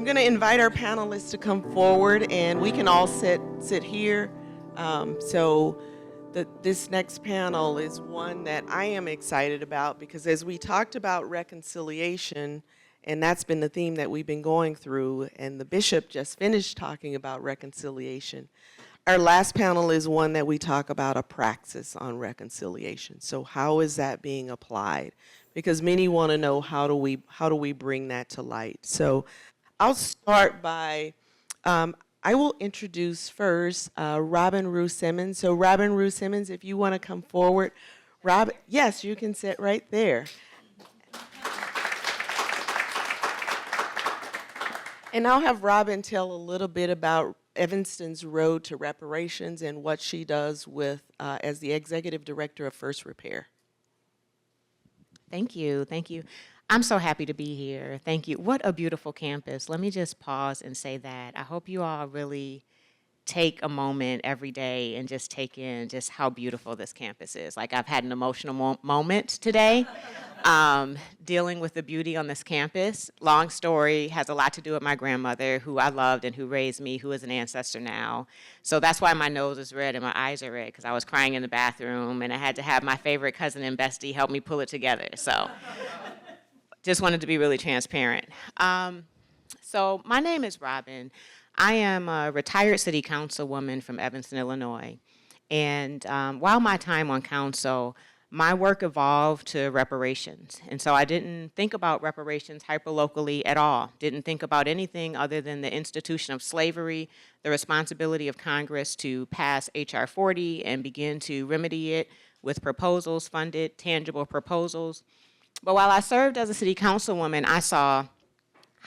going to invite our panelists to come forward, and we can all sit here. This next panel is one that I am excited about, because as we talked about reconciliation, and that's been the theme that we've been going through, and the bishop just finished talking about reconciliation. Our last panel is one that we talk about a praxis on reconciliation. So how is that being applied? Because many want to know, how do we bring that to light? So I'll start by, I will introduce first Robin Rue Simmons. So Robin Rue Simmons, if you want to come forward. Robin, yes, you can sit right there. And I'll have Robin tell a little bit about Evanston's road to reparations and what she does with as the executive director of FirstRepair. Thank you, thank you. I'm so happy to be here. Thank you. What a beautiful campus. Let me just pause and say that. I hope you all really take a moment every day and just take in just how beautiful this campus is. Like, I've had an emotional moment today dealing with the beauty on this campus. Long story, has a lot to do with my grandmother, who I loved and who raised me, who is an ancestor now. So that's why my nose is red and my eyes are red, because I was crying in the bathroom and I had to have my favorite cousin and bestie help me pull it together. So just wanted to be really transparent. So my name is Robin. I am a retired city councilwoman from Evanston, Illinois. And while my time on council, my work evolved to reparations. And so I didn't think about reparations hyperlocally at all. Didn't think about anything other than the institution of slavery, the responsibility of Congress to pass H.R. 40 and begin to remedy it with proposals, funded, tangible proposals. But while I served as a city councilwoman, I saw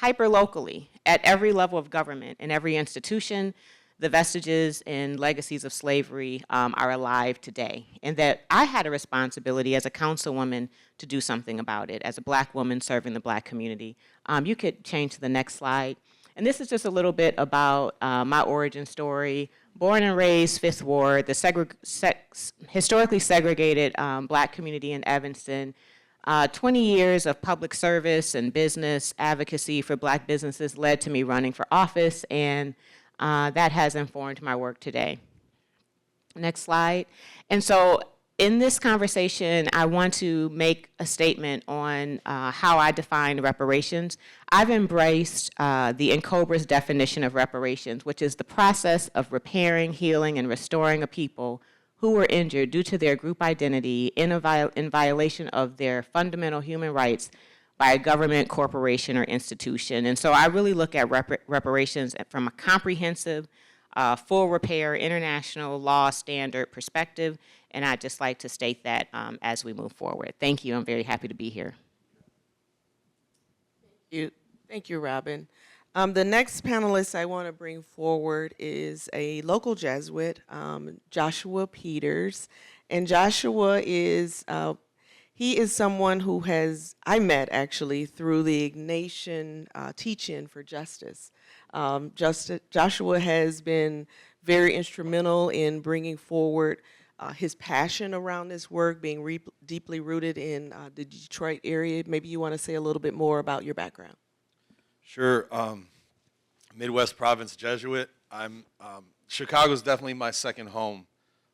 hyperlocally at every level of government, in every institution, the vestiges and legacies of slavery are alive today. And that I had a responsibility as a councilwoman to do something about it, as a Black woman serving the Black community. You could change to the next slide. And this is just a little bit about my origin story. Born and raised Fifth Ward, the historically segregated Black community in Evanston. 20 years of public service and business advocacy for Black businesses led to me running for office, and that has informed my work today. Next slide. And so in this conversation, I want to make a statement on how I define reparations. I've embraced the NCOBRA's definition of reparations, which is the process of repairing, healing, and restoring a people who were injured due to their group identity in violation of their fundamental human rights by a government, corporation, or institution. And so I really look at reparations from a comprehensive, full repair, international law standard perspective, and I'd just like to state that as we move forward. Thank you. I'm very happy to be here. Thank you, Robin. The next panelist I want to bring forward is a local Jesuit, Joshua Peters. And Joshua is, he is someone who I met actually through the Ignatian teach-in for justice. Joshua has been very instrumental in bringing forward his passion around this work, being deeply rooted in the Detroit area. Maybe you want to say a little bit more about your background. Sure. Midwest Province Jesuit. Chicago's definitely my second home.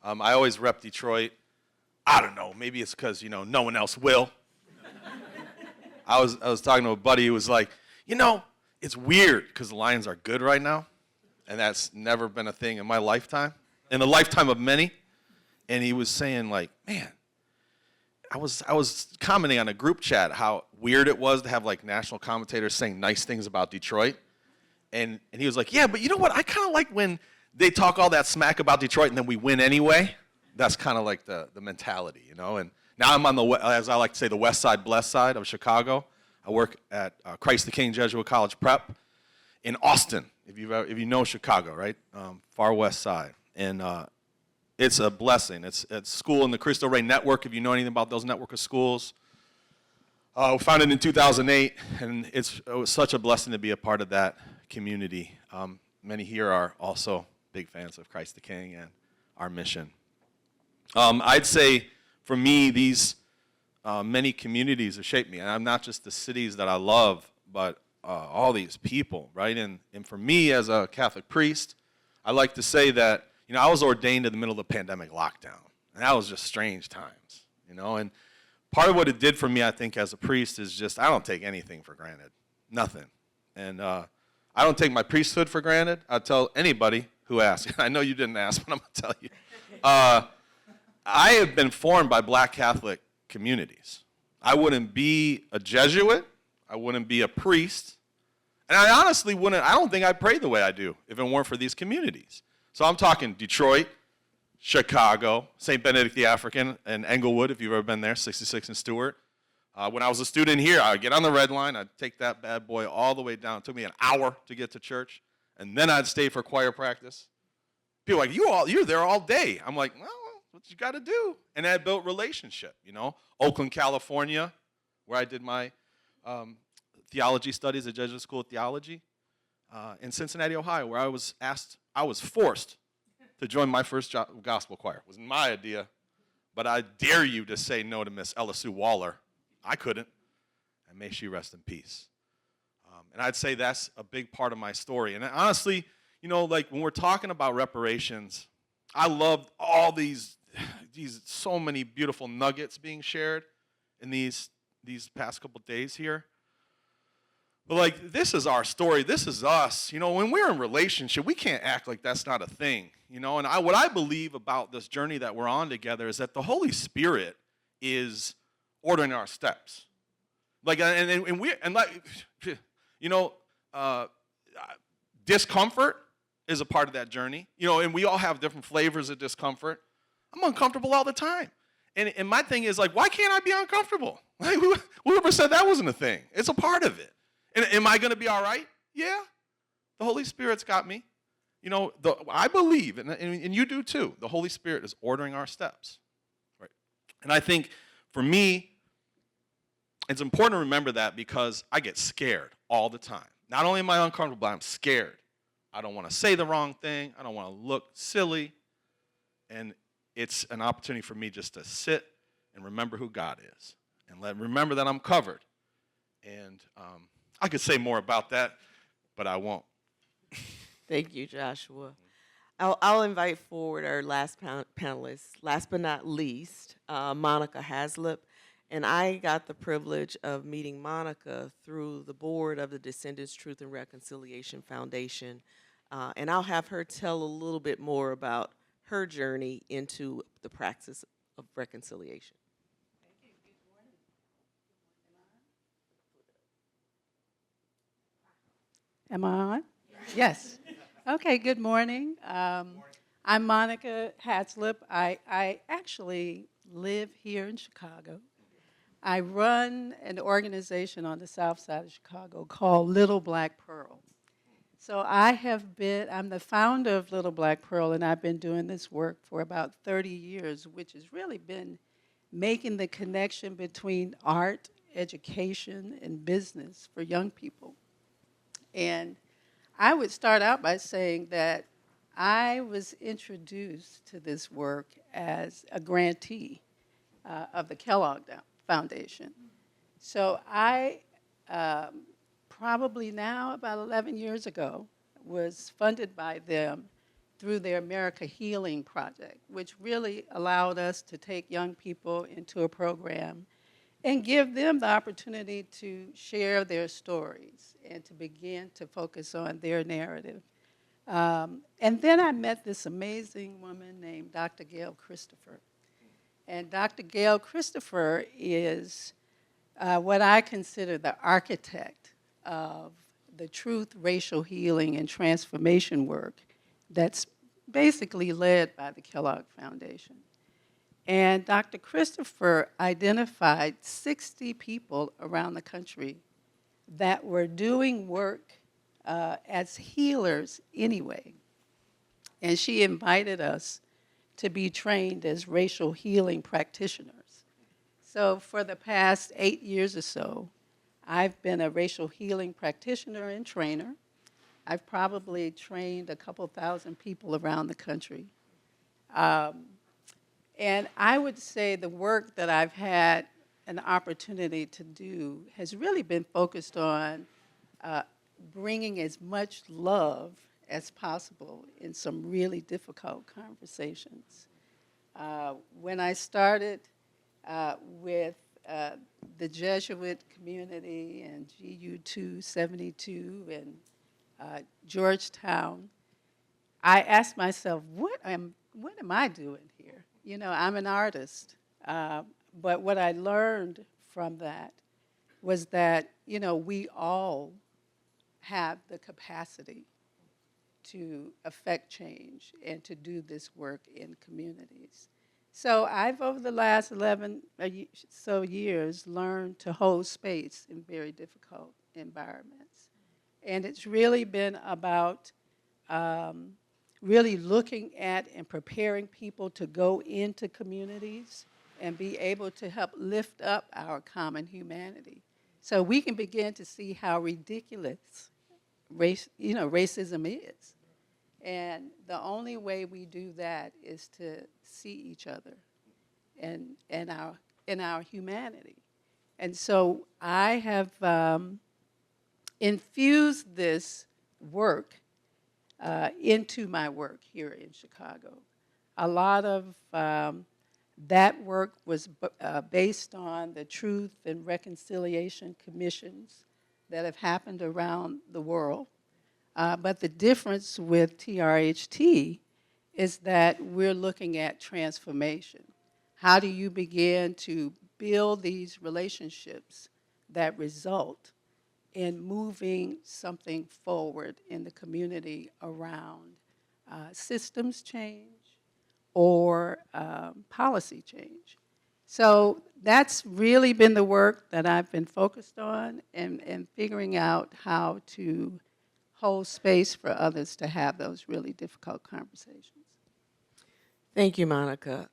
I always rep Detroit. I don't know, maybe it's because, no one else will. I was talking to a buddy who was like, it's weird because the Lions are good right now, and that's never been a thing in my lifetime, in the lifetime of many. And he was saying, like, man, I was commenting on a group chat how weird it was to have like national commentators saying nice things about Detroit. And he was like, yeah, but you know what? I kind of like when they talk all that smack about Detroit and then we win anyway. That's kind of like the mentality, And now I'm on as I like to say, the west side, blessed side of Chicago. I work at Christ the King Jesuit College Prep in Austin, if you know Chicago, right? Far west side. And it's a blessing. It's a school in the Cristo Rey network, if you know anything about those network of schools. Founded in 2008, and it was such a blessing to be a part of that community. Many here are also big fans of Christ the King and our mission. I'd say, for me, these many communities have shaped me. And I'm not just the cities that I love, but all these people, right? And for me as a Catholic priest, I like to say that, I was ordained in the middle of the pandemic lockdown. And that was just strange times, And part of what it did for me, I think, as a priest is just I don't take anything for granted. Nothing. And I don't take my priesthood for granted. I'll tell anybody who asks. I know you didn't ask, but I'm going to tell you. I have been formed by Black Catholic communities. I wouldn't be a Jesuit. I wouldn't be a priest. And I honestly wouldn't, I don't think I'd pray the way I do if it weren't for these communities. So I'm talking Detroit, Chicago, St. Benedict the African, and Englewood, if you've ever been there, 66 and Stewart. When I was a student here, I'd get on the red line, I'd take that bad boy all the way down. It took me an hour to get to church, and then I'd stay for choir practice. People are like, you're there all day. I'm like, well, what you got to do. And that built relationship, Oakland, California, where I did my theology studies at Jesuit School of Theology. In Cincinnati, Ohio, where I was forced to join my first gospel choir. It was my idea, but I dare you to say no to Miss Ella Sue Waller. I couldn't, and may she rest in peace. And I'd say that's a big part of my story. And honestly, like when we're talking about reparations, I loved all these so many beautiful nuggets being shared in these past couple days here. But like, this is our story. This is us. When we're in relationship, we can't act like that's not a thing. And what I believe about this journey that we're on together is that the Holy Spirit is ordering our steps. Like, discomfort is a part of that journey. And we all have different flavors of discomfort. I'm uncomfortable all the time. And my thing is like, why can't I be uncomfortable? Like, whoever said that wasn't a thing? It's a part of it. And am I going to be all right? Yeah. The Holy Spirit's got me. I believe, and you do too, the Holy Spirit is ordering our steps. Right? And I think for me, it's important to remember that because I get scared all the time. Not only am I uncomfortable, but I'm scared. I don't want to say the wrong thing. I don't want to look silly. And it's an opportunity for me just to sit and remember who God is and remember that I'm covered. And I could say more about that, but I won't. Thank you, Joshua. I'll invite forward our last panelist, last but not least, Monica Haslip. And I got the privilege of meeting Monica through the board of the Descendants Truth and Reconciliation Foundation. And I'll have her tell a little bit more about her journey into the Praxis of Reconciliation. Am I on? Yes. Okay, good morning. I'm Monica Haslip. I actually live here in Chicago. I run an organization on the south side of Chicago called Little Black Pearl. So I'm the founder of Little Black Pearl, and I've been doing this work for about 30 years, which has really been making the connection between art, education, and business for young people. And I would start out by saying that I was introduced to this work as a grantee of the Kellogg Foundation. So I probably now, about 11 years ago, was funded by them through their America Healing Project, which really allowed us to take young people into a program and give them the opportunity to share their stories and to begin to focus on their narrative. And then I met this amazing woman named Dr. Gail Christopher. And Dr. Gail Christopher is what I consider the architect of the truth, racial healing, and transformation work that's basically led by the Kellogg Foundation. And Dr. Christopher identified 60 people around the country that were doing work as healers anyway. And she invited us to be trained as racial healing practitioners. So for the past 8 years or so, I've been a racial healing practitioner and trainer. I've probably trained a couple thousand people around the country. And I would say the work that I've had an opportunity to do has really been focused on bringing as much love as possible in some really difficult conversations. When I started with the Jesuit community and GU 272 and Georgetown, I asked myself, what am I doing here? You know, I'm an artist. But what I learned from that was that, you know, we all have the capacity to affect change and to do this work in communities. So I've, over the last 11 so years, learned to hold space in very difficult environments. And it's really been about really looking at and preparing people to go into communities and be able to help lift up our common humanity. So we can begin to see how ridiculous racism is. And the only way we do that is to see each other and our humanity. And so I have infused this work into my work here in Chicago. A lot of that work was based on the Truth and Reconciliation Commissions that have happened around the world. But the difference with TRHT is that we're looking at transformation. How do you begin to build these relationships that result in moving something forward in the community around systems change or policy change? So that's really been the work that I've been focused on and figuring out how to hold space for others to have those really difficult conversations. Thank you, Monica.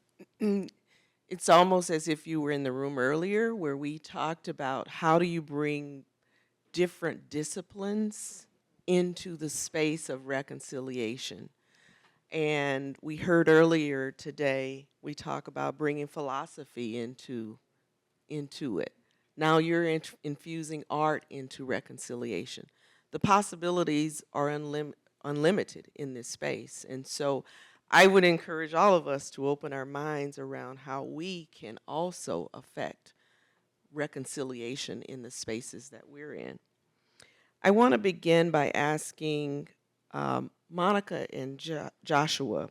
It's almost as if you were in the room earlier where we talked about how do you bring different disciplines into the space of reconciliation. And we heard earlier today, we talk about bringing philosophy into it. Now you're infusing art into reconciliation. The possibilities are unlimited in this space. And so I would encourage all of us to open our minds around how we can also affect reconciliation in the spaces that we're in. I want to begin by asking Monica and Joshua,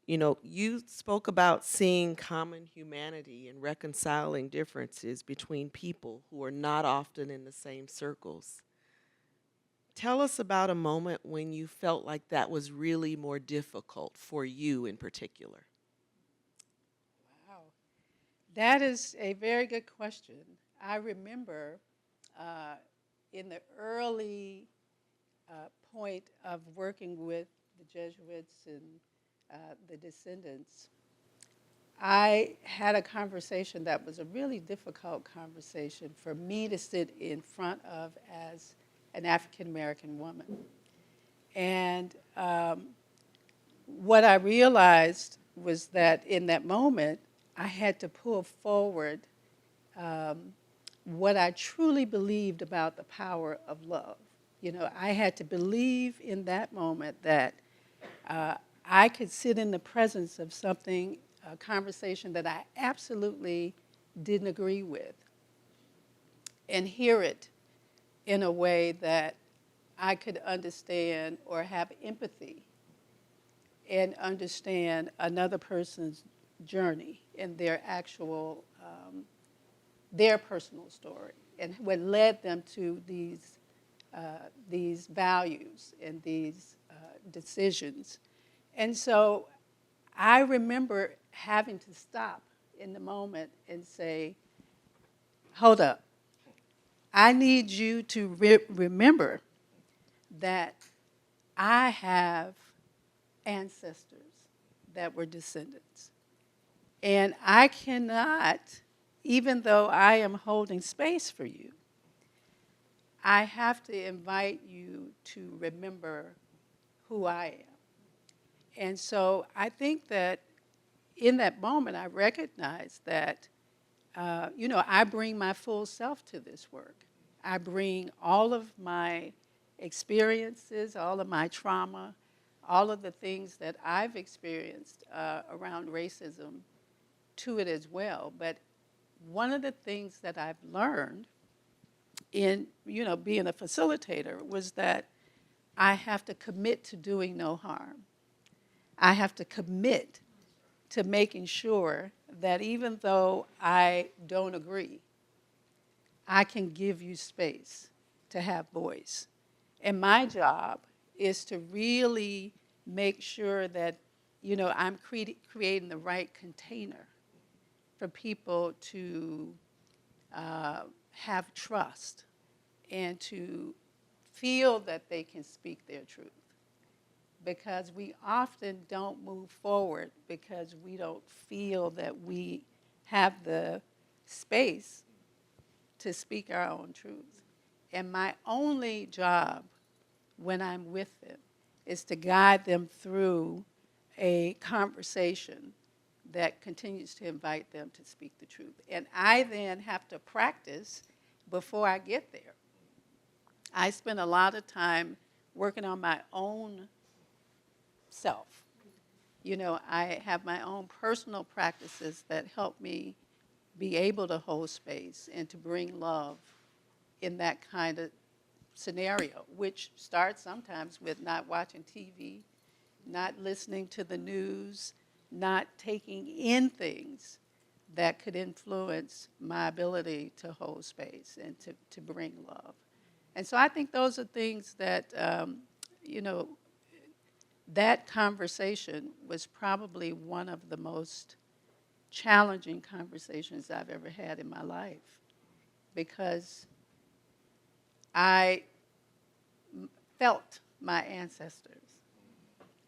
you know, you spoke about seeing common humanity and reconciling differences between people who are not often in the same circles. Tell us about a moment when you felt like that was really more difficult for you in particular. Wow. That is a very good question. I remember in the early point of working with the Jesuits and the Descendants, I had a conversation that was a really difficult conversation for me to sit in front of as an African-American woman. And what I realized was that in that moment, I had to pull forward what I truly believed about the power of love. You know, I had to believe in that moment that I could sit in the presence of something, a conversation that I absolutely didn't agree with, and hear it in a way that I could understand or have empathy and understand another person's journey and their actual, their personal story and what led them to these values and these decisions. And so I remember having to stop in the moment and say, hold up. I need you to remember that I have ancestors that were descendants. And I cannot, even though I am holding space for you, I have to invite you to remember who I am. And so I think that in that moment, I recognized that, I bring my full self to this work. I bring all of my experiences, all of my trauma, all of the things that I've experienced around racism to it as well. But one of the things that I've learned in, being a facilitator was that I have to commit to doing no harm. I have to commit to making sure that even though I don't agree, I can give you space to have voice. And my job is to really make sure that, I'm creating the right container for people to have trust and to feel that they can speak their truth. Because we often don't move forward because we don't feel that we have the space to speak our own truth. And my only job when I'm with them is to guide them through a conversation that continues to invite them to speak the truth. And I then have to practice before I get there. I spend a lot of time working on my own self. I have my own personal practices that help me be able to hold space and to bring love in that kind of scenario, which starts sometimes with not watching TV, not listening to the news, not taking in things that could influence my ability to hold space and to bring love. And so I think those are things that, that conversation was probably one of the most challenging conversations I've ever had in my life, because I felt my ancestors.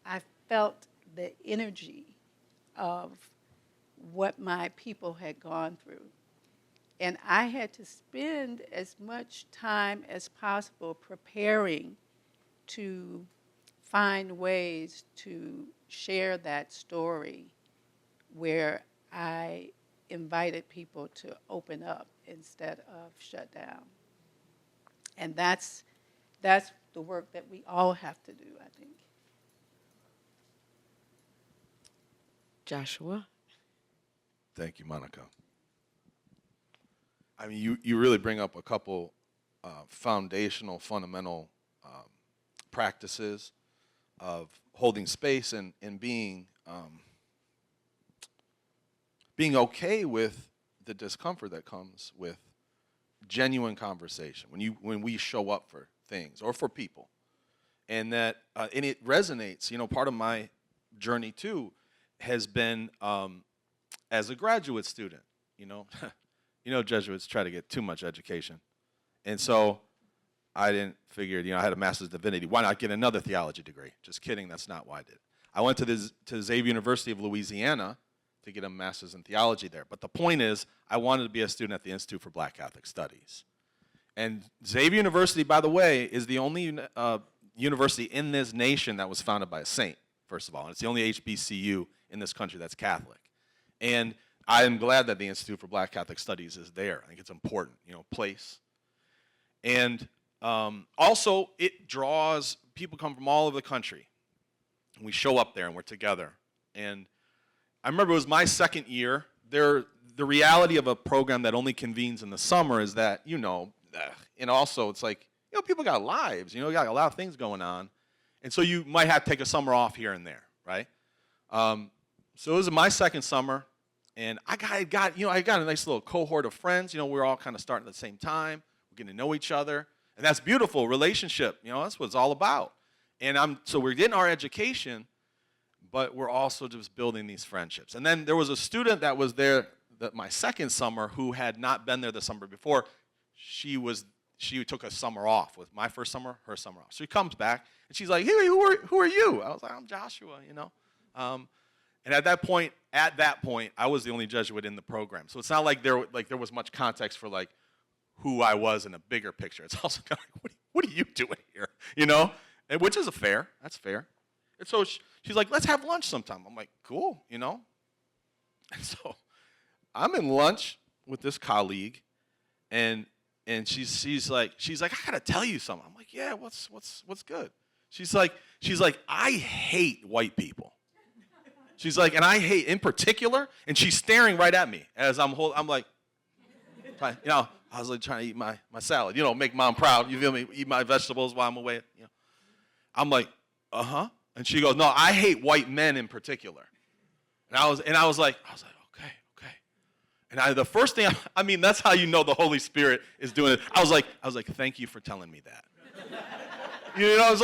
I felt the energy of what my people had gone through. And I had to spend as much time as possible preparing to find ways to share that story where I invited people to open up instead of shut down. And that's the work that we all have to do, I think. Joshua? Thank you, Monica. I mean, you really bring up a couple foundational, fundamental practices of holding space and being okay with the discomfort that comes with genuine conversation when we show up for things or for people, and that and it resonates. Part of my journey too has been as a graduate student. Jesuits try to get too much education, and so I didn't figure, I had a master's in divinity. Why not get another theology degree? Just kidding, that's not why I did it. I went to Xavier University of Louisiana to get a master's in theology there. But the point is, I wanted to be a student at the Institute for Black Catholic Studies. And Xavier University, by the way, is the only university in this nation that was founded by a saint, first of all. And it's the only HBCU in this country that's Catholic. And I am glad that the Institute for Black Catholic Studies is there. I think it's important, place. And also, it draws, people come from all over the country. And we show up there and we're together. And I remember it was my second year. The reality of a program that only convenes in the summer is that, and also it's like, people got lives, got a lot of things going on. And so you might have to take a summer off here and there, right? So it was my second summer, and I got a nice little cohort of friends. We're all kind of starting at the same time. We're getting to know each other. And that's beautiful, relationship, that's what it's all about. And so we're getting our education, but we're also just building these friendships. And then there was a student that was there my second summer who had not been there the summer before. She took a summer off with my first summer, her summer off. So she comes back, and she's like, hey, who are you? I was like, I'm Joshua, And at that point, I was the only Jesuit in the program. So it's not like there was much context for who I was in a bigger picture. It's also kind of like, what are you doing here? And which is that's fair. And so she's like, let's have lunch sometime. I'm like, cool, And so I'm in lunch with this colleague, and and she's like, I gotta tell you something. I'm like, yeah, what's good? She's like, I hate white people. She's like, and I hate in particular, and she's staring right at me as I'm like, I was like trying to eat my salad, make mom proud, you feel me? Eat my vegetables while I'm away, I'm like, uh-huh. And she goes, no, I hate white men in particular. And I was like, okay. And the first thing, that's how you know the Holy Spirit is doing it. I was like, thank you for telling me that. I was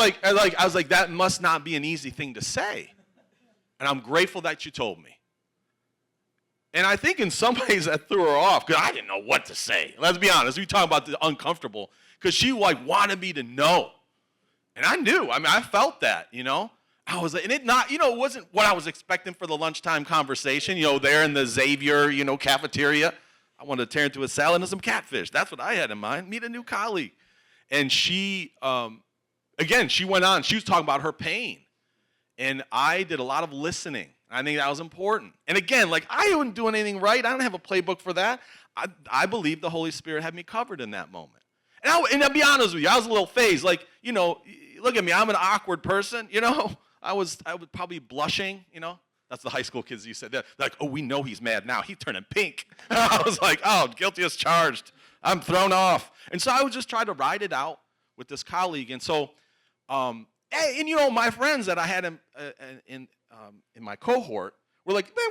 like, that must not be an easy thing to say. And I'm grateful that you told me. And I think in some ways that threw her off because I didn't know what to say. Let's be honest. We talk about the uncomfortable because she wanted me to know. And I knew. I felt that, I was, and it not, it wasn't what I was expecting for the lunchtime conversation, there in the Xavier, cafeteria. I wanted to tear into a salad and some catfish. That's what I had in mind. Meet a new colleague. And she, again, she went on. She was talking about her pain. And I did a lot of listening. I think that was important. And again, I wasn't doing anything right. I don't have a playbook for that. I believe the Holy Spirit had me covered in that moment. And I'll be honest with you, I was a little phased. Look at me. I'm an awkward person, I was probably blushing, That's the high school kids you said. They're like, oh, we know he's mad now. He's turning pink. I was like, oh, guilty as charged. I'm thrown off. And so I would just try to ride it out with this colleague. And so, my friends that I had in my cohort were like, man,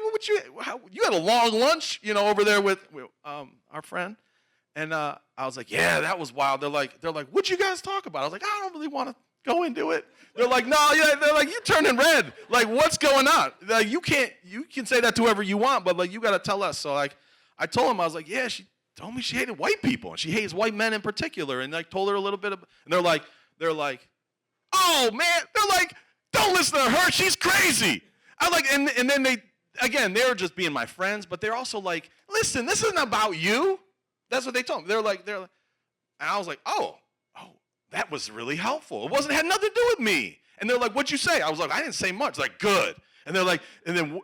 you had a long lunch, over there with our friend. And I was like, yeah, that was wild. They're like, what'd you guys talk about? I was like, I don't really want to go into it. They're like, no, yeah. They're like, you turning red. Like, what's going on? Like, you can say that to whoever you want, but you got to tell us. So I told them, I was like, yeah, she told me she hated white people and she hates white men in particular. And told her a little bit of, and they're like, oh man, they're like, don't listen to her. She's crazy. And then they were just being my friends, but they're also like, listen, this isn't about you. That's what they told me. They're like, and I was like, oh, that was really helpful. It had nothing to do with me. And they're like, what'd you say? I was like, I didn't say much. Like, good. And they're like, and then,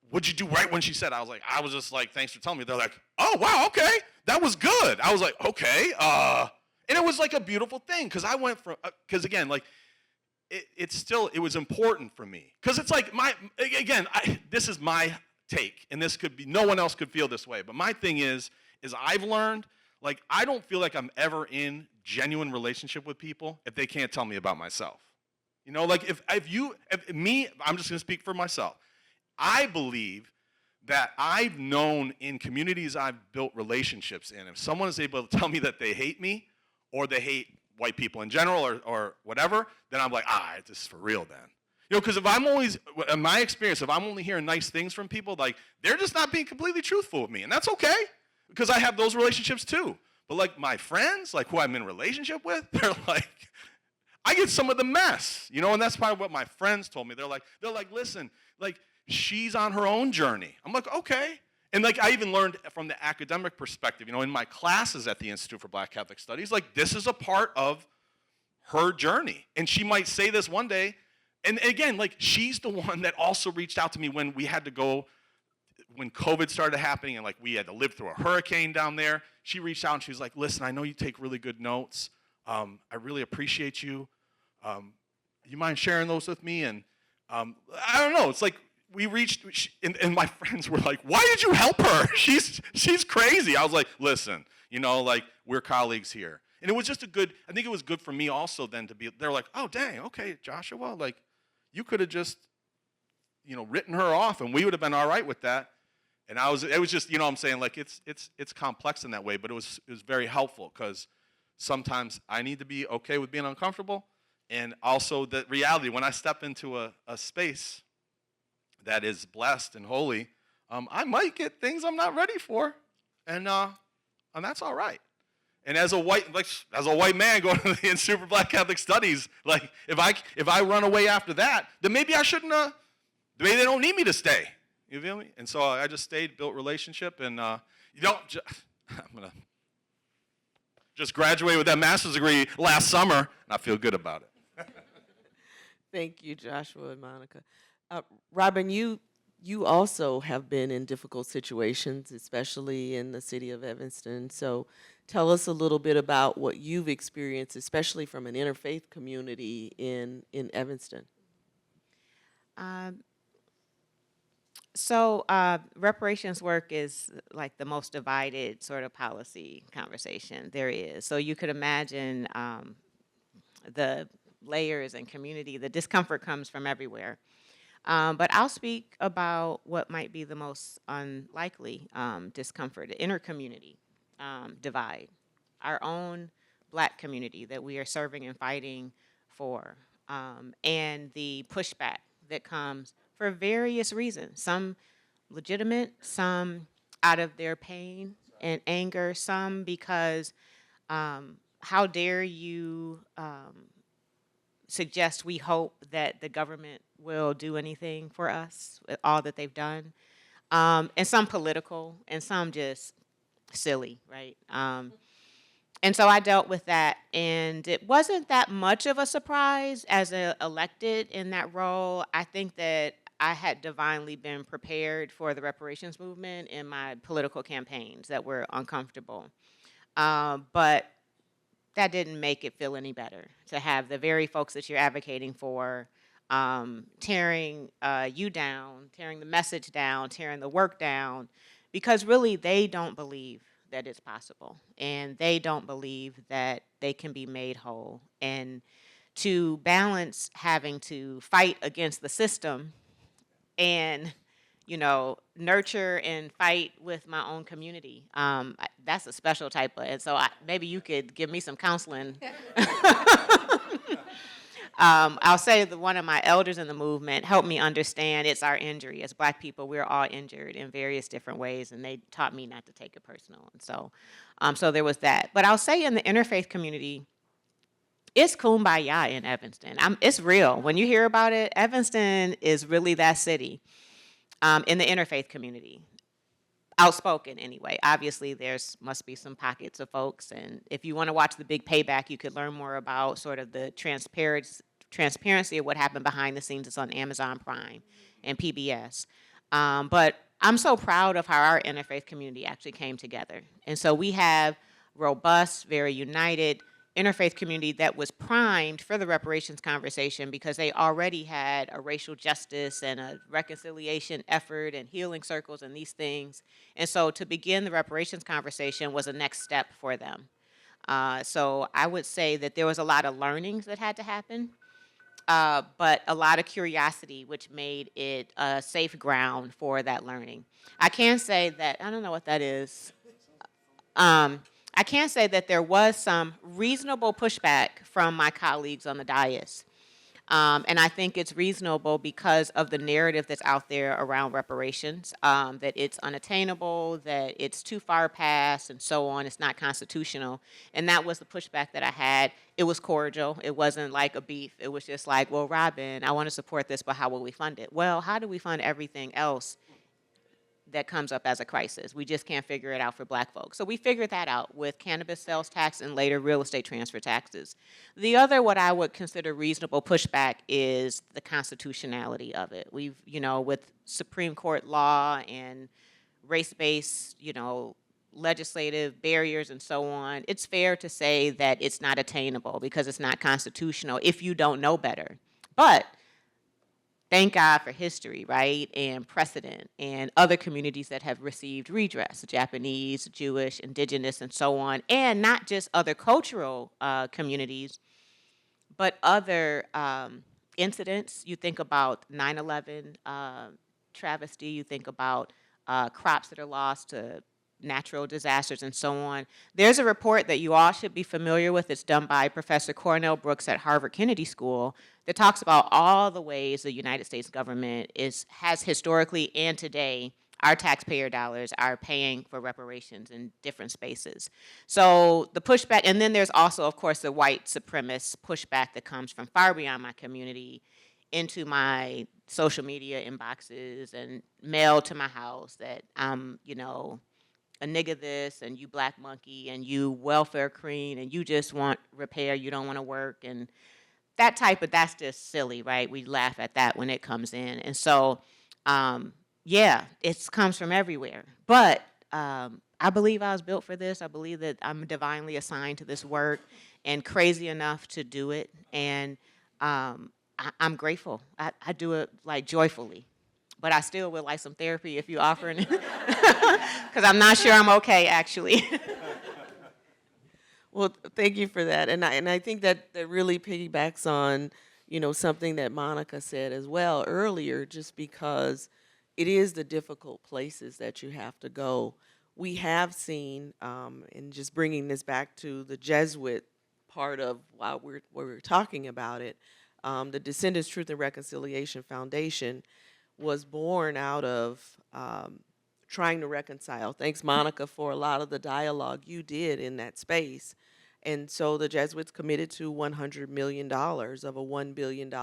what'd you do right when she said? I was just like, thanks for telling me. They're like, oh, wow, okay. That was good. I was like, okay. And it was like a beautiful thing because I went from, because again, it was important for me. Because it's like this is my take, and this could be, no one else could feel this way. But my thing is I've learned, I don't feel like I'm ever in genuine relationship with people if they can't tell me about myself. If me, I'm just going to speak for myself. I believe that I've known in communities I've built relationships in, if someone is able to tell me that they hate me or they hate white people in general or whatever, then I'm like, this is for real then. Because if I'm always, in my experience, if I'm only hearing nice things from people, they're just not being completely truthful with me. And that's okay, because I have those relationships too. But my friends, who I'm in a relationship with, they're like, I get some of the mess, and that's probably what my friends told me. They're like, listen, she's on her own journey. I'm like, okay. And I even learned from the academic perspective, in my classes at the Institute for Black Catholic Studies, this is a part of her journey. And she might say this one day. And again, she's the one that also reached out to me when we had to go, when COVID started happening and we had to live through a hurricane down there. She reached out and she was like, listen, I know you take really good notes. I really appreciate you. You mind sharing those with me? And I don't know. It's we reached, and my friends were like, why did you help her? She's crazy. I was like, listen, we're colleagues here. And it was just I think it was good for me also then to be, they're like, oh, dang, okay, Joshua, you could have just, written her off and we would have been all right with that. And it was just, I'm saying, it's complex in that way, but it was very helpful because sometimes I need to be okay with being uncomfortable. And also the reality, when I step into a space that is blessed and holy, I might get things I'm not ready for. And that's all right. And as a white man going to the Institute for Black Catholic Studies, if I run away after that, then maybe I shouldn't. Maybe they don't need me to stay. You feel me? And so I just stayed, built relationship, and I'm gonna just graduate with that master's degree last summer, and I feel good about it. Thank you, Joshua and Monica. Robin, you you also have been in difficult situations, especially in the city of Evanston. So tell us a little bit about what you've experienced, especially from an interfaith community in Evanston. Um, reparations work is like the most divided sort of policy conversation there is. So you could imagine the layers and community, the discomfort comes from everywhere. But I'll speak about what might be the most unlikely discomfort, the inter-community divide, our own Black community that we are serving and fighting for, and the pushback that comes for various reasons, some legitimate, some out of their pain and anger, some because how dare you suggest we hope that the government will do anything for us with all that they've done. And some political and some just silly, right? And so I dealt with that, and it wasn't that much of a surprise as elected in that role. I think that I had divinely been prepared for the reparations movement in my political campaigns that were uncomfortable. But that didn't make it feel any better to have the very folks that you're advocating for tearing you down, tearing the message down, tearing the work down, because really they don't believe that it's possible, and they don't believe that they can be made whole. And to balance having to fight against the system and nurture and fight with my own community. That's a special type of, and so maybe you could give me some counseling. I'll say that one of my elders in the movement helped me understand it's our injury. As Black people, we're all injured in various different ways, and they taught me not to take it personal. And so there was that. But I'll say in the interfaith community, it's kumbaya in Evanston. It's real. When you hear about it, Evanston is really that city. In the interfaith community, outspoken anyway. Obviously, must be some pockets of folks, and if you want to watch The Big Payback, you could learn more about sort of the transparency of what happened behind the scenes. It's on Amazon Prime and PBS. But I'm so proud of how our interfaith community actually came together, and so we have robust, very united interfaith community that was primed for the reparations conversation because they already had a racial justice and a reconciliation effort and healing circles and these things. And so to begin the reparations conversation was a next step for them. So I would say that there was a lot of learnings that had to happen, but a lot of curiosity, which made it a safe ground for that learning. I can say that, I don't know what that is. I can say that there was some reasonable pushback from my colleagues on the dais. And I think it's reasonable because of the narrative that's out there around reparations, that it's unattainable, that it's too far past, and so on. It's not constitutional. And that was the pushback that I had. It was cordial. It wasn't like a beef. It was just like, well, Robin, I want to support this, but how will we fund it? Well, how do we fund everything else that comes up as a crisis? We just can't figure it out for Black folks. So we figured that out with cannabis sales tax and later real estate transfer taxes. The other, what I would consider reasonable pushback, is the constitutionality of it. We've, with Supreme Court law and race-based, legislative barriers and so on, it's fair to say that it's not attainable because it's not constitutional if you don't know better. But thank God for history, right, and precedent, and other communities that have received redress, Japanese, Jewish, indigenous, and so on, and not just other cultural communities, but other incidents. You think about 9/11 travesty, you think about crops that are lost to natural disasters and so on. There's a report that you all should be familiar with. It's done by Professor Cornell Brooks at Harvard Kennedy School that talks about all the ways the United States government has historically and today, our taxpayer dollars are paying for reparations in different spaces. So the pushback, and then there's also, of course, the white supremacist pushback that comes from far beyond my community into my social media inboxes and mail to my house that I'm, a nigga this, and you black monkey, and you welfare queen, and you just want repair, you don't want to work, and that's just silly, right? We laugh at that when it comes in. And so yeah, it comes from everywhere. But I believe I was built for this. I believe that I'm divinely assigned to this work and crazy enough to do it. And I'm grateful. I do it like joyfully. But I still would like some therapy if you offer it. Because I'm not sure I'm okay, actually. Well, thank you for that. And I think that really piggybacks on, something that Monica said as well earlier, just because it is the difficult places that you have to go. We have seen, and just bringing this back to the Jesuit part of while we're talking about it, the Descendants Truth and Reconciliation Foundation was born out of trying to reconcile. Thanks, Monica, for a lot of the dialogue you did in that space. And so the Jesuits committed to $100 million of a $1 billion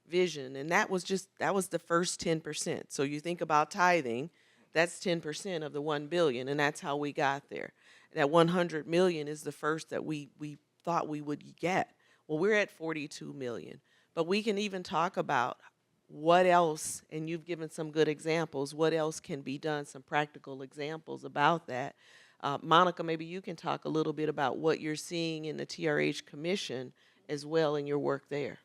vision. And that was the first 10%. So you think about tithing, that's 10% of the 1 billion, and that's how we got there. That 100 million is the first that we thought we would get. Well, we're at 42 million. But we can even talk about what else, and you've given some good examples, what else can be done, some practical examples about that. Monica, maybe you can talk a little bit about what you're seeing in the TRH Commission as well in your work there.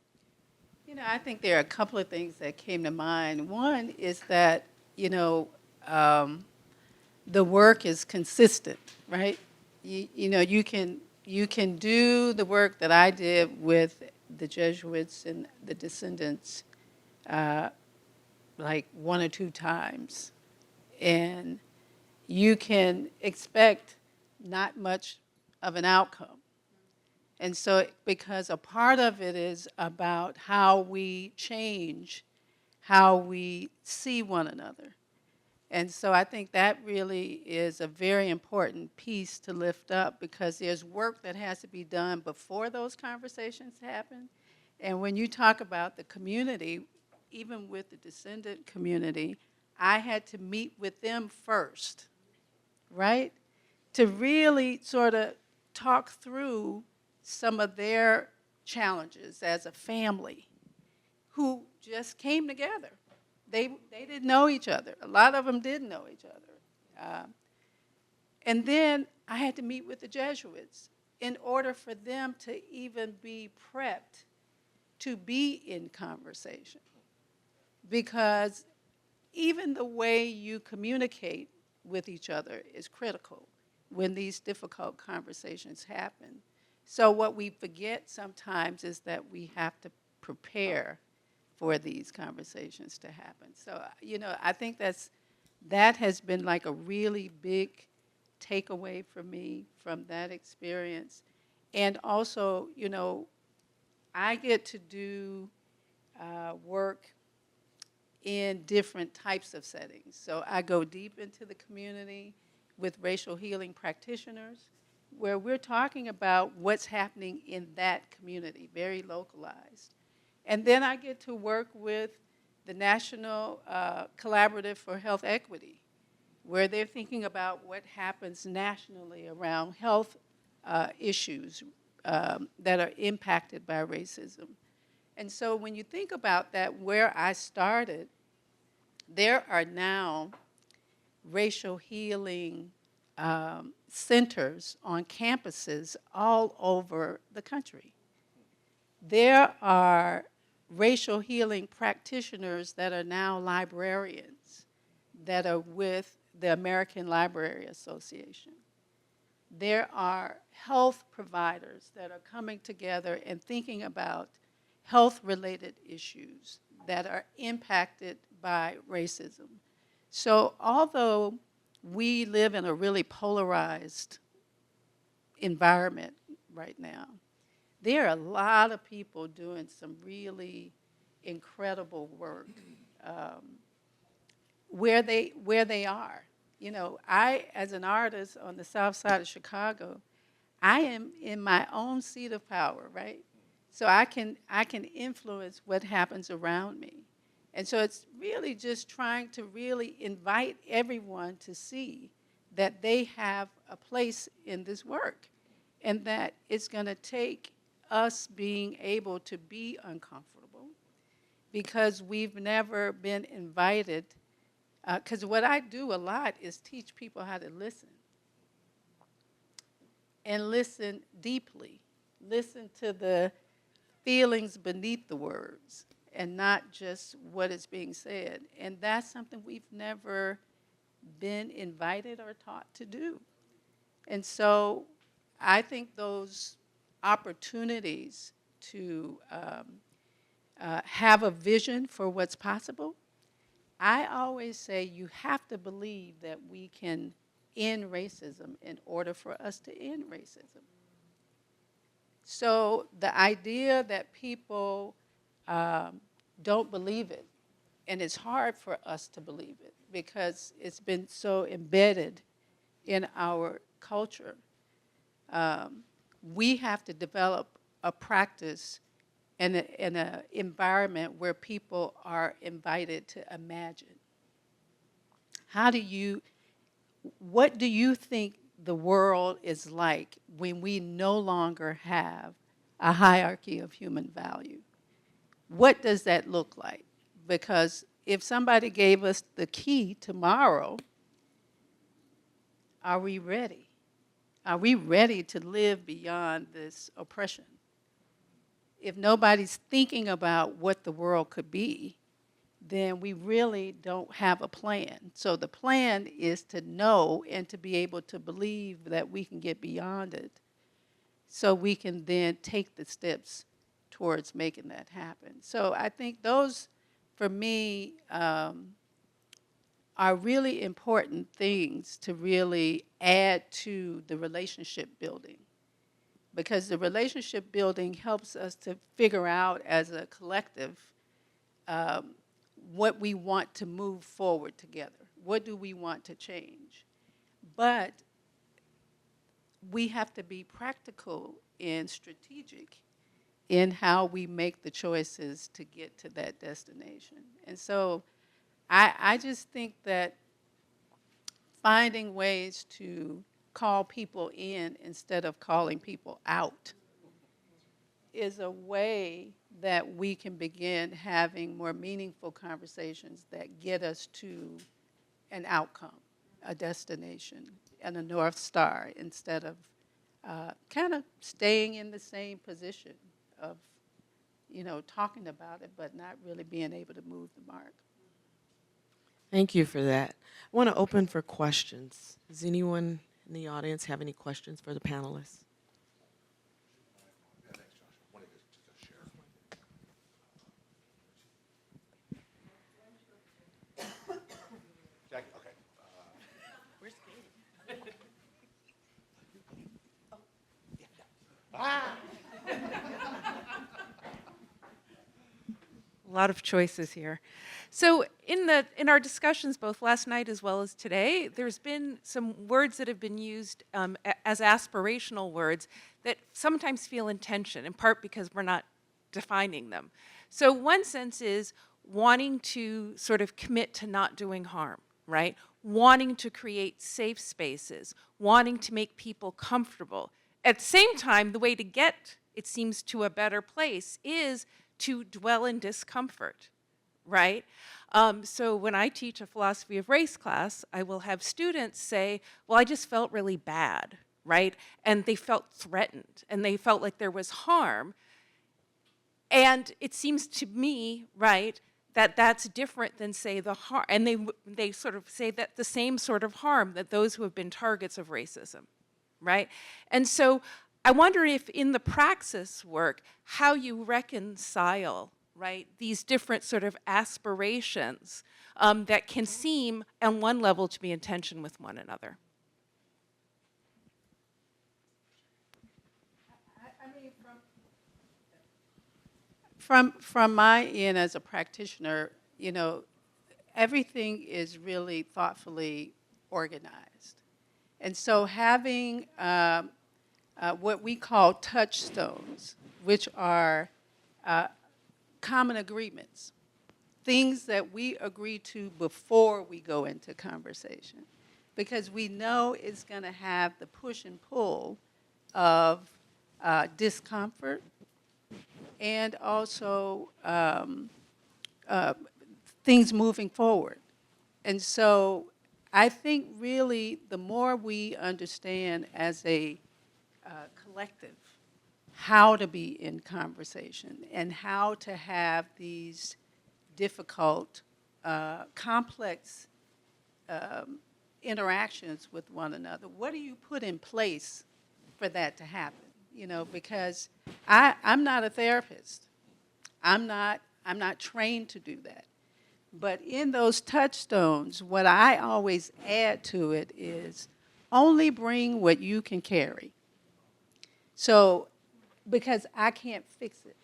I think there are a couple of things that came to mind. One is that, the work is consistent, right? You can do the work that I did with the Jesuits and the Descendants like 1 or 2 times, and you can expect not much of an outcome. And so, because a part of it is about how we change, how we see one another. And so I think that really is a very important piece to lift up, because there's work that has to be done before those conversations happen. And when you talk about the community, even with the descendant community, I had to meet with them first, right? To really sort of talk through some of their challenges as a family who just came together. They didn't know each other. A lot of them didn't know each other. And then I had to meet with the Jesuits in order for them to even be prepped to be in conversation. Because even the way you communicate with each other is critical when these difficult conversations happen. So what we forget sometimes is that we have to prepare for these conversations to happen. So, I think that has been like a really big takeaway for me from that experience. And also, I get to do work in different types of settings. So I go deep into the community with racial healing practitioners, where we're talking about what's happening in that community, very localized. And then I get to work with the National Collaborative for Health Equity, where they're thinking about what happens nationally around health issues that are impacted by racism. And so when you think about that, where I started, there are now racial healing centers on campuses all over the country. There are racial healing practitioners that are now librarians that are with the American Library Association. There are health providers that are coming together and thinking about health-related issues that are impacted by racism. So although we live in a really polarized environment right now, there are a lot of people doing some really incredible work where they are. I, as an artist on the south side of Chicago, I am in my own seat of power, right? So I can influence what happens around me. And so it's really just trying to really invite everyone to see that they have a place in this work, and that it's going to take us being able to be uncomfortable, because we've never been invited Because what I do a lot is teach people how to listen, and listen deeply. Listen to the feelings beneath the words and not just what is being said. And that's something we've never been invited or taught to do. And so I think those opportunities to have a vision for what's possible, I always say you have to believe that we can end racism in order for us to end racism. So the idea that people don't believe it, and it's hard for us to believe it because it's been so embedded in our culture, we have to develop a practice and an environment where people are invited to imagine. What do you think the world is like when we no longer have a hierarchy of human value? What does that look like? Because if somebody gave us the key tomorrow, are we ready? Are we ready to live beyond this oppression? If nobody's thinking about what the world could be, then we really don't have a plan. So the plan is to know and to be able to believe that we can get beyond it so we can then take the steps towards making that happen. So I think those, for me, are really important things to really add to the relationship building. Because the relationship building helps us to figure out as a collective what we want to move forward together. What do we want to change? But we have to be practical and strategic in how we make the choices to get to that destination. And so I just think that finding ways to call people in instead of calling people out is a way that we can begin having more meaningful conversations that get us to an outcome, a destination, and a North Star instead of kind of staying in the same position of, talking about it but not really being able to move the mark. Thank you for that. I want to open for questions. Does anyone in the audience have any questions for the panelists? A lot of choices here. So in our discussions, both last night as well as today, there's been some words that have been used as aspirational words that sometimes feel in tension, in part because we're not defining them. So one sense is wanting to sort of commit to not doing harm, right? Wanting to create safe spaces, wanting to make people comfortable. At the same time, the way to get, it seems, to a better place is to dwell in discomfort, right? So when I teach a philosophy of race class, I will have students say, well, I just felt really bad, right? And they felt threatened, and they felt like there was harm. And it seems to me, right, that that's different than, say, the harm. And they sort of say that the same sort of harm that those who have been targets of racism, right? And so I wonder if in the praxis work, how you reconcile, right, these different sort of aspirations that can seem, on one level, to be in tension with one another. From my end as a practitioner, everything is really thoughtfully organized. And so having what we call touchstones, which are common agreements, things that we agree to before we go into conversation, because we know it's going to have the push and pull of discomfort and also things moving forward. And so I think really the more we understand as a collective how to be in conversation and how to have these difficult, complex interactions with one another, what do you put in place for that to happen? You know, because I'm not a therapist. I'm not trained to do that. But in those touchstones, what I always add to it is only bring what you can carry. So, because I can't fix it,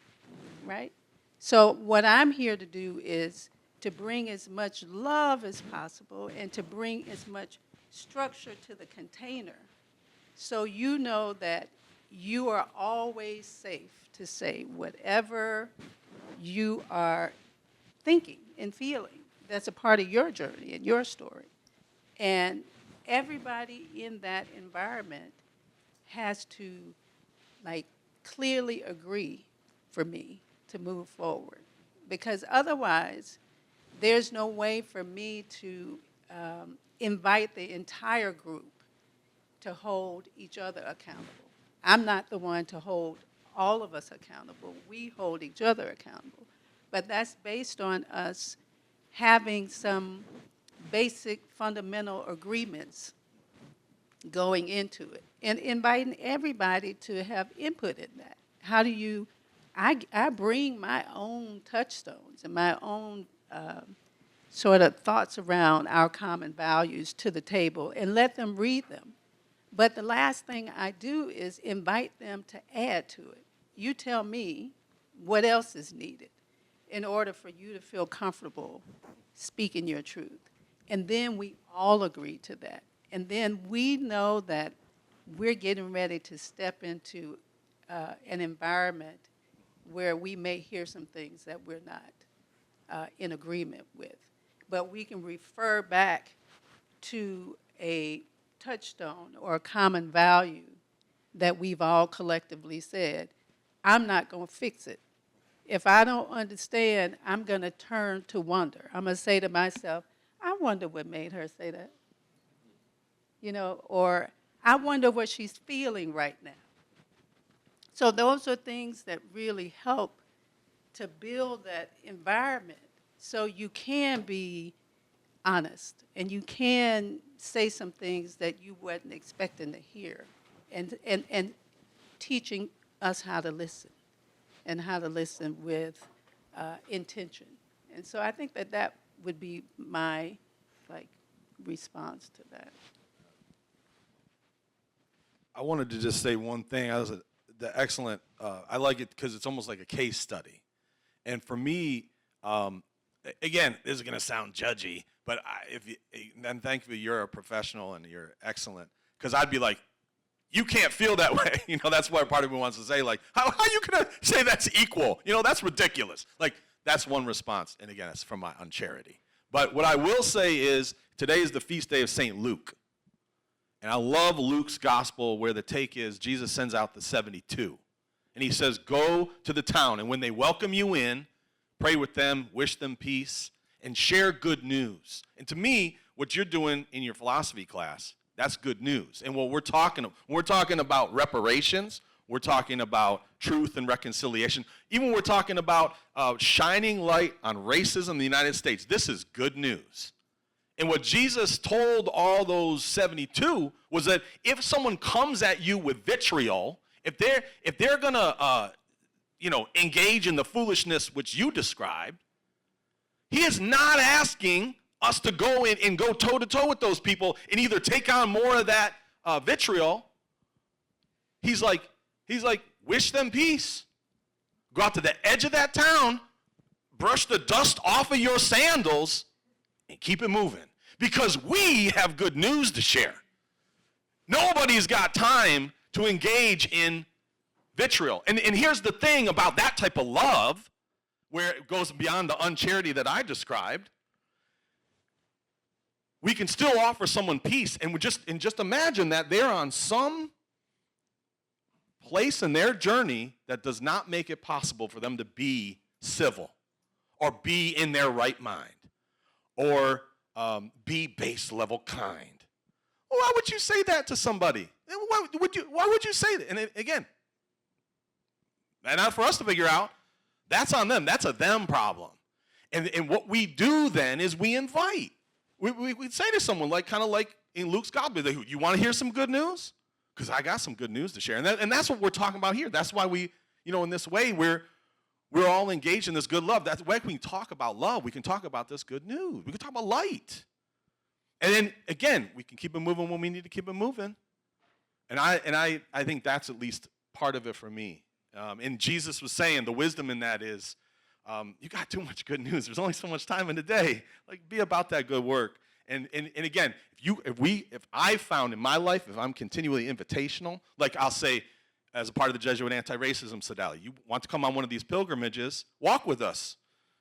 right? So what I'm here to do is to bring as much love as possible and to bring as much structure to the container so you know that you are always safe to say whatever you are thinking and feeling. That's a part of your journey and your story. And everybody in that environment has to, like, clearly agree for me to move forward. Because otherwise, there's no way for me to invite the entire group to hold each other accountable. I'm not the one to hold all of us accountable. We hold each other accountable. But that's based on us having some basic fundamental agreements going into it and inviting everybody to have input in that. How do you, I bring my own touchstones and my own sort of thoughts around our common values to the table and let them read them. But the last thing I do is invite them to add to it. You tell me what else is needed in order for you to feel comfortable speaking your truth. And then we all agree to that. And then we know that we're getting ready to step into an environment where we may hear some things that we're not in agreement with. But we can refer back to a touchstone or a common value that we've all collectively said, I'm not going to fix it. If I don't understand, I'm going to turn to wonder. I'm going to say to myself, I wonder what made her say that. You know, or I wonder what she's feeling right now. So those are things that really help to build that environment so you can be honest and you can say some things that you wasn't expecting to hear and teaching us how to listen and how to listen with intention. And so I think that that would be my response to that. I wanted to just say one thing. The excellent, I like it because it's almost like a case study. And for me, again, this is going to sound judgy, but then thankfully you're a professional and you're excellent. Because I'd be like, you can't feel that way. You know, that's what part of me wants to say. Like, how are you going to say that's equal? You know, that's ridiculous. Like, that's one response. And again, it's from my uncharity. But what I will say is, today is the feast day of St. Luke. And I love Luke's gospel where the take is Jesus sends out the 72. And he says, go to the town, and when they welcome you in, pray with them, wish them peace, and share good news. And to me, what you're doing in your philosophy class, that's good news. And what we're talking about reparations, we're talking about truth and reconciliation, even we're talking about shining light on racism in the United States. This is good news. And what Jesus told all those 72 was that if someone comes at you with vitriol, if they're gonna engage in the foolishness which you described, he is not asking us to go in and go toe to toe with those people and either take on more of that vitriol. He's like, wish them peace. Go out to the edge of that town, brush the dust off of your sandals, and keep it moving. Because we have good news to share. Nobody's got time to engage in vitriol. And here's the thing about that type of love, where it goes beyond the uncharity that I described. We can still offer someone peace, and just imagine that they're on some place in their journey that does not make it possible for them to be civil or be in their right mind or be base level kind. Well, why would you say that to somebody? Why would you say that? And again, and not for us to figure out, that's on them. That's a them problem. And what we do then is we invite. We'd say to someone, kind of like in Luke's gospel, you want to hear some good news? Because I got some good news to share. And that's what we're talking about here. That's why we, in this way, we're all engaged in this good love. That's why we can talk about love. We can talk about this good news. We can talk about light. And then, again, we can keep it moving when we need to keep it moving. And I think that's at least part of it for me. And Jesus was saying the wisdom in that is, you got too much good news. There's only so much time in the day. Be about that good work. And again, if I found in my life, if I'm continually invitational, I'll say, as a part of the Jesuit Antiracism Sodality, you want to come on one of these pilgrimages, walk with us,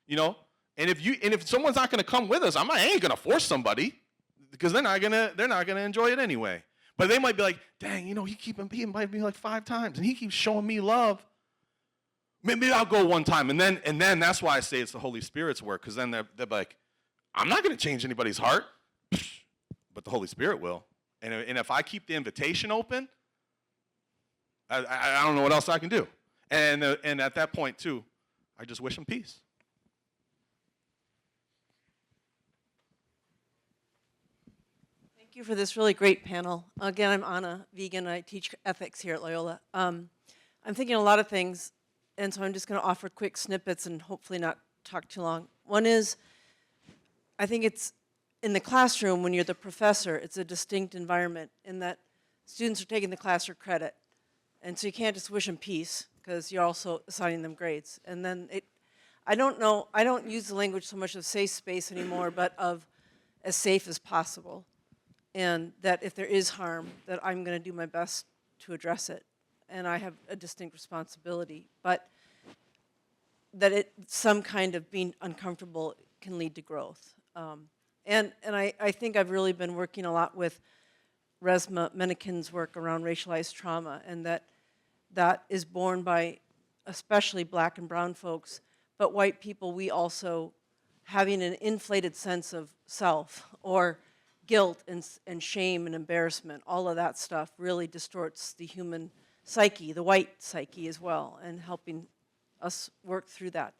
And if someone's not going to come with us, I ain't going to force somebody, because they're not gonna enjoy it anyway. But they might be like, dang, he invited me 5 times, and he keeps showing me love. Maybe I'll go one time, and then that's why I say it's the Holy Spirit's work, because then they're like, I'm not going to change anybody's heart, but the Holy Spirit will. And if I keep the invitation open, I don't know what else I can do. And at that point too, I just wish them peace. Thank you for this really great panel. Again, I'm Anna, vegan. I teach ethics here at Loyola. I'm thinking a lot of things, and so I'm just going to offer quick snippets and hopefully not talk too long. One is, I think it's in the classroom, when you're the professor, it's a distinct environment in that students are taking the class for credit. And so you can't just wish them peace, because you're also assigning them grades. And then I don't use the language so much of safe space anymore, but of as safe as possible. And that if there is harm, that I'm going to do my best to address it. And I have a distinct responsibility. But that some kind of being uncomfortable can lead to growth. And I think I've really been working a lot with Resmaa Menakem's work around racialized trauma, and that is borne by especially black and brown folks, but white people, we also having an inflated sense of self, or guilt and shame and embarrassment. All of that stuff really distorts the human psyche, the white psyche as well, and helping us work through that.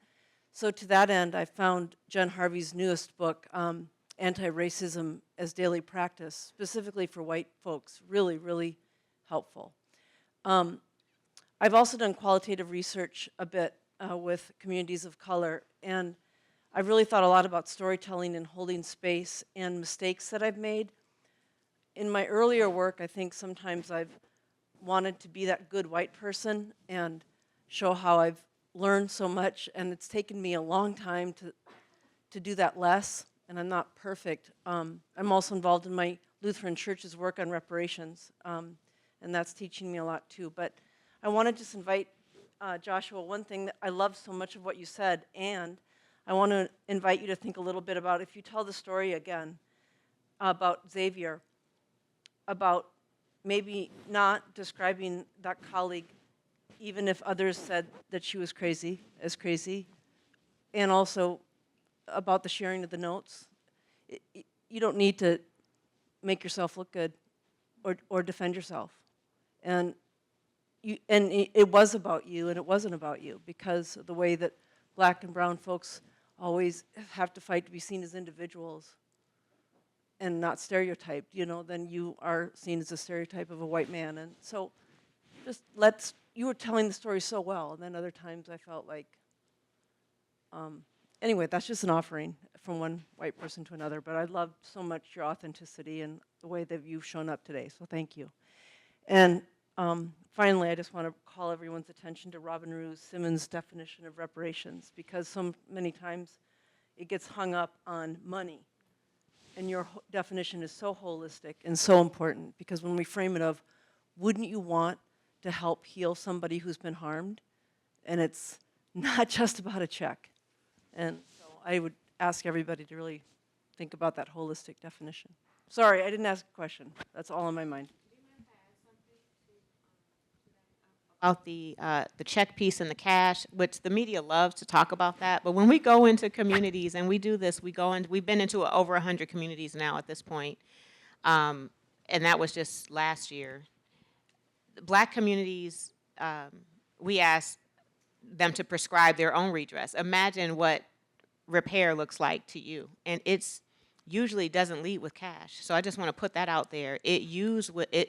So to that end, I found Jen Harvey's newest book, Antiracism as Daily Practice, specifically for white folks, really, really helpful. I've also done qualitative research a bit with communities of color, and I've really thought a lot about storytelling and holding space and mistakes that I've made. In my earlier work, I think sometimes I've wanted to be that good white person and show how I've learned so much, and it's taken me a long time to do that less, and I'm not perfect. I'm also involved in my Lutheran Church's work on reparations, and that's teaching me a lot too. But I want to just invite Joshua, one thing that I love so much of what you said, and I want to invite you to think a little bit about, if you tell the story again about Xavier, about maybe not describing that colleague, even if others said that she was crazy, and also about the sharing of the notes. You don't need to make yourself look good or defend yourself. And it was about you, and it wasn't about you, because of the way that black and brown folks always have to fight to be seen as individuals and not stereotyped, then you are seen as a stereotype of a white man. And so you were telling the story so well, and then other times I felt like, anyway, that's just an offering from one white person to another, but I loved so much your authenticity and the way that you've shown up today, so thank you. And finally, I just want to call everyone's attention to Robin Rue's Simmons definition of reparations, because so many times it gets hung up on money. And your definition is so holistic and so important, because when we frame it of, wouldn't you want to help heal somebody who's been harmed? And it's not just about a check. And so I would ask everybody to really think about that holistic definition. Sorry, I didn't ask a question. That's all on my mind. about the check piece and the cash, which the media loves to talk about that. But when we go into communities and we do this, we've been into over 100 communities now at this point, and that was just last year. Black communities, we asked them to prescribe their own redress. Imagine what repair looks like to you, and it's usually doesn't lead with cash. So I just want to put that out there. It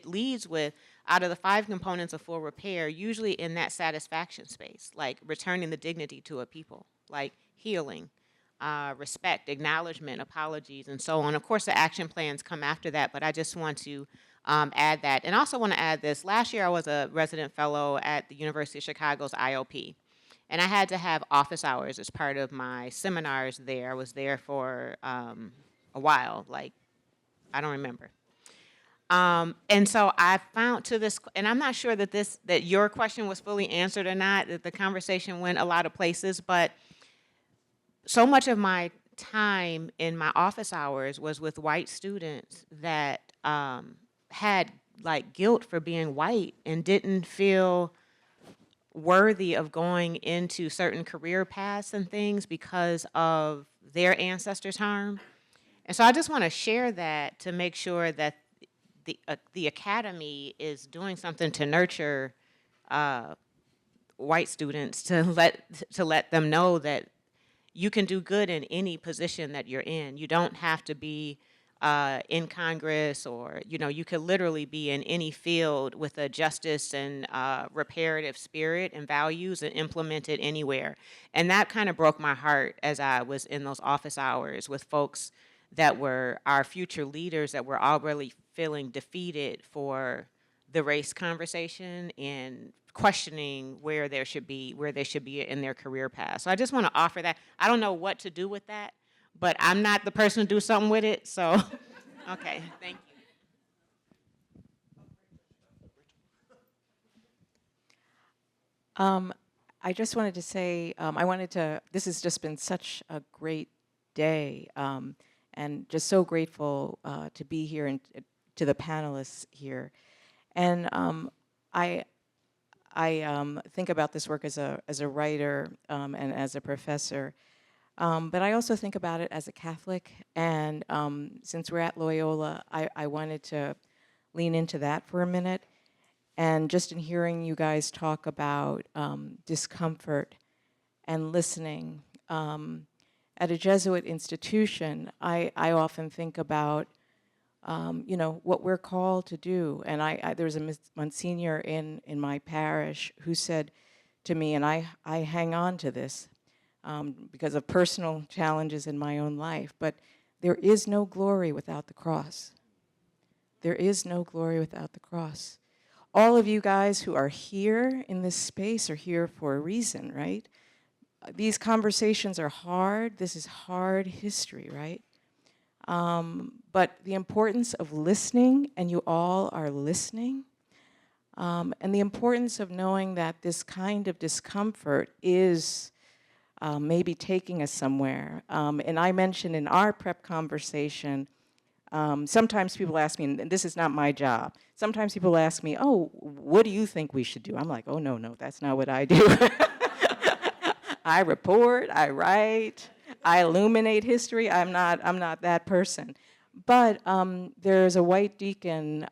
leads with, out of the 5 components of full repair, usually in that satisfaction space, like returning the dignity to a people, like healing, respect, acknowledgement, apologies, and so on. Of course, the action plans come after that, but I just want to add that. And also want to add this. Last year, I was a resident fellow at the University of Chicago's IOP. And I had to have office hours as part of my seminars there. I was there for a while, like, I don't remember. And so I found to this, and I'm not sure that your question was fully answered or not, that the conversation went a lot of places, but so much of my time in my office hours was with white students that had like guilt for being white and didn't feel worthy of going into certain career paths and things because of their ancestors' harm. And so I just want to share that to make sure that the academy is doing something to nurture white students, to let them know that you can do good in any position that you're in. You don't have to be in Congress, or you could literally be in any field with a justice and reparative spirit and values and implement it anywhere. And that kind of broke my heart as I was in those office hours with folks that were our future leaders that were already feeling defeated for the race conversation and questioning where they should be in their career path. So I just want to offer that. I don't know what to do with that, but I'm not the person to do something with it. So, okay, thank you. I just wanted to say, this has just been such a great day, and just so grateful to be here and to the panelists here. And I think about this work as a writer and as a professor, but I also think about it as a Catholic. And since we're at Loyola, I wanted to lean into that for a minute. And just in hearing you guys talk about discomfort and listening, at a Jesuit institution, I often think about what we're called to do. And there was a Monsignor in my parish who said to me, and I hang on to this because of personal challenges in my own life, but there is no glory without the cross. There is no glory without the cross. All of you guys who are here in this space are here for a reason, right? These conversations are hard. This is hard history, right? But the importance of listening, and you all are listening, and the importance of knowing that this kind of discomfort is maybe taking us somewhere. And I mentioned in our prep conversation, sometimes people ask me, and this is not my job, sometimes people ask me, oh, what do you think we should do? I'm like, oh, no, that's not what I do. I report, I write, I illuminate history. I'm not that person. But there's a white deacon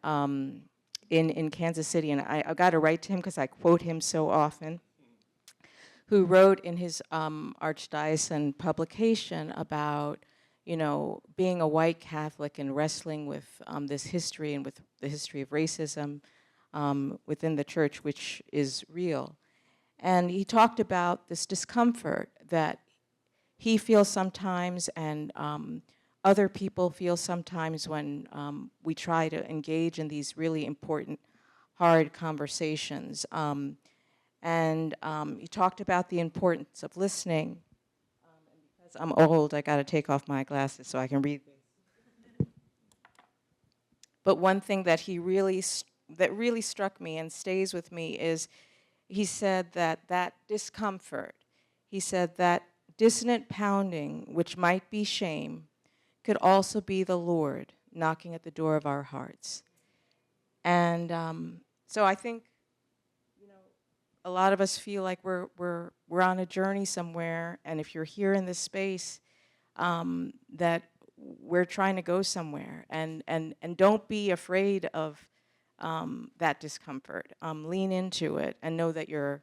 in Kansas City, and I got to write to him because I quote him so often, who wrote in his archdiocese publication about, being a white Catholic and wrestling with this history and with the history of racism within the church, which is real. And he talked about this discomfort that he feels sometimes, and other people feel sometimes when we try to engage in these really important, hard conversations. And he talked about the importance of listening. And because I'm old, I got to take off my glasses so I can read this. But one thing that really struck me and stays with me is he said that discomfort, he said that dissonant pounding, which might be shame, could also be the Lord knocking at the door of our hearts. And so I think, a lot of us feel like we're on a journey somewhere, and if you're here in this space, that we're trying to go somewhere, and don't be afraid of that discomfort. Lean into it and know that you're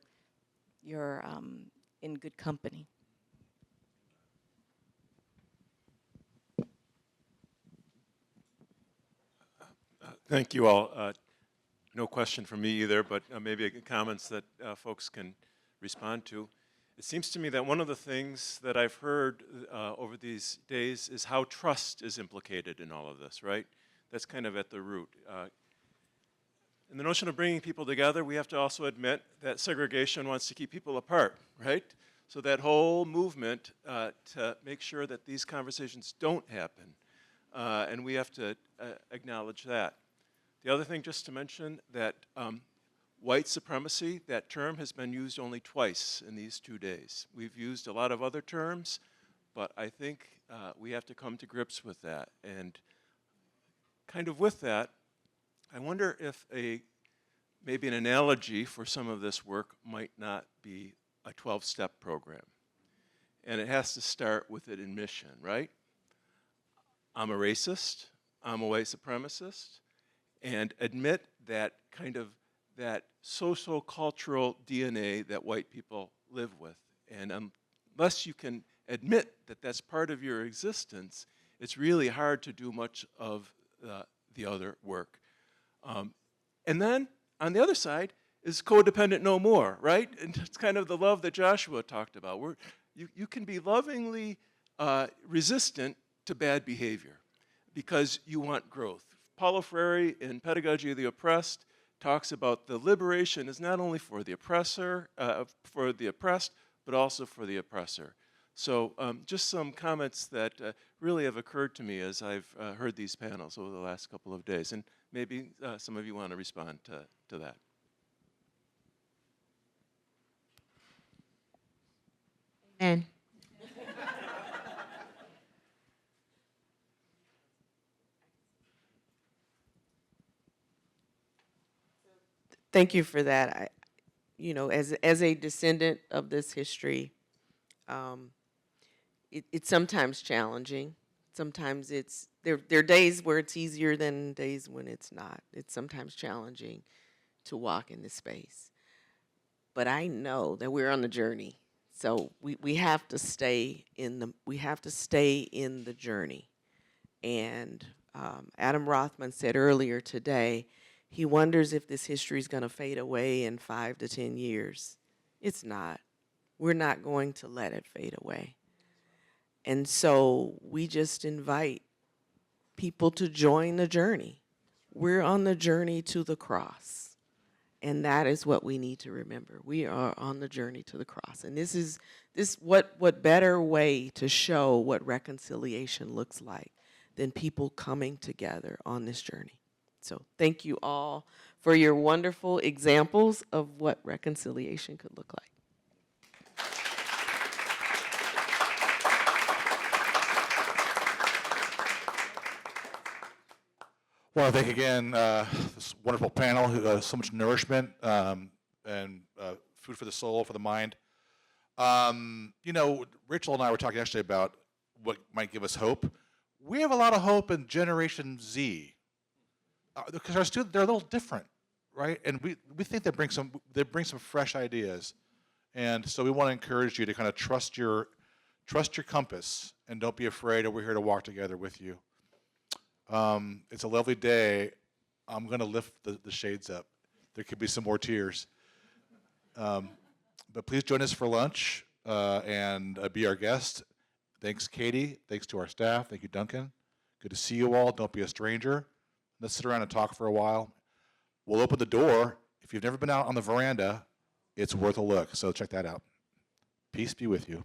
in good company. Thank you all. No question from me either, but maybe comments that folks can respond to. It seems to me that one of the things that I've heard over these days is how trust is implicated in all of this, right? That's kind of at the root. In the notion of bringing people together, we have to also admit that segregation wants to keep people apart, right? So that whole movement to make sure that these conversations don't happen, and we have to acknowledge that. The other thing, just to mention, that white supremacy, that term has been used only twice in these 2 days. We've used a lot of other terms, but I think we have to come to grips with that. And kind of with that, I wonder if maybe an analogy for some of this work might not be a 12-step program. And it has to start with an admission, right? I'm a racist, I'm a white supremacist, and admit that kind of that social-cultural DNA that white people live with. And unless you can admit that that's part of your existence, it's really hard to do much of the other work. And then, on the other side, is codependent no more, right? And it's kind of the love that Joshua talked about. You can be lovingly resistant to bad behavior because you want growth. Paulo Freire in Pedagogy of the Oppressed talks about the liberation is not only for the oppressor, for the oppressed, but also for the oppressor. So just some comments that really have occurred to me as I've heard these panels over the last couple of days. And maybe some of you want to respond to that. Amen. Thank you for that. As a descendant of this history, it's sometimes challenging. Sometimes there are days where it's easier than days when it's not. It's sometimes challenging to walk in this space. But I know that we're on the journey. So we have to stay in the journey. And Adam Rothman said earlier today, he wonders if this history is going to fade away in 5 to 10 years. It's not. We're not going to let it fade away. And so we just invite people to join the journey. We're on the journey to the cross. And that is what we need to remember. We are on the journey to the cross. And what better way to show what reconciliation looks like than people coming together on this journey. So thank you all for your wonderful examples of what reconciliation could look like. Well, I thank again this wonderful panel, so much nourishment and food for the soul, for the mind. Rachel and I were talking yesterday about what might give us hope. We have a lot of hope in Generation Z because our students, they're a little different, right? And we think they bring some fresh ideas. And so we want to encourage you to kind of trust your compass and don't be afraid, and we're here to walk together with you. It's a lovely day. I'm going to lift the shades up. There could be some more tears. But please join us for lunch and be our guest. Thanks, Katie. Thanks to our staff. Thank you, Duncan. Good to see you all. Don't be a stranger. Let's sit around and talk for a while. We'll open the door. If you've never been out on the veranda, it's worth a look. So check that out. Peace be with you.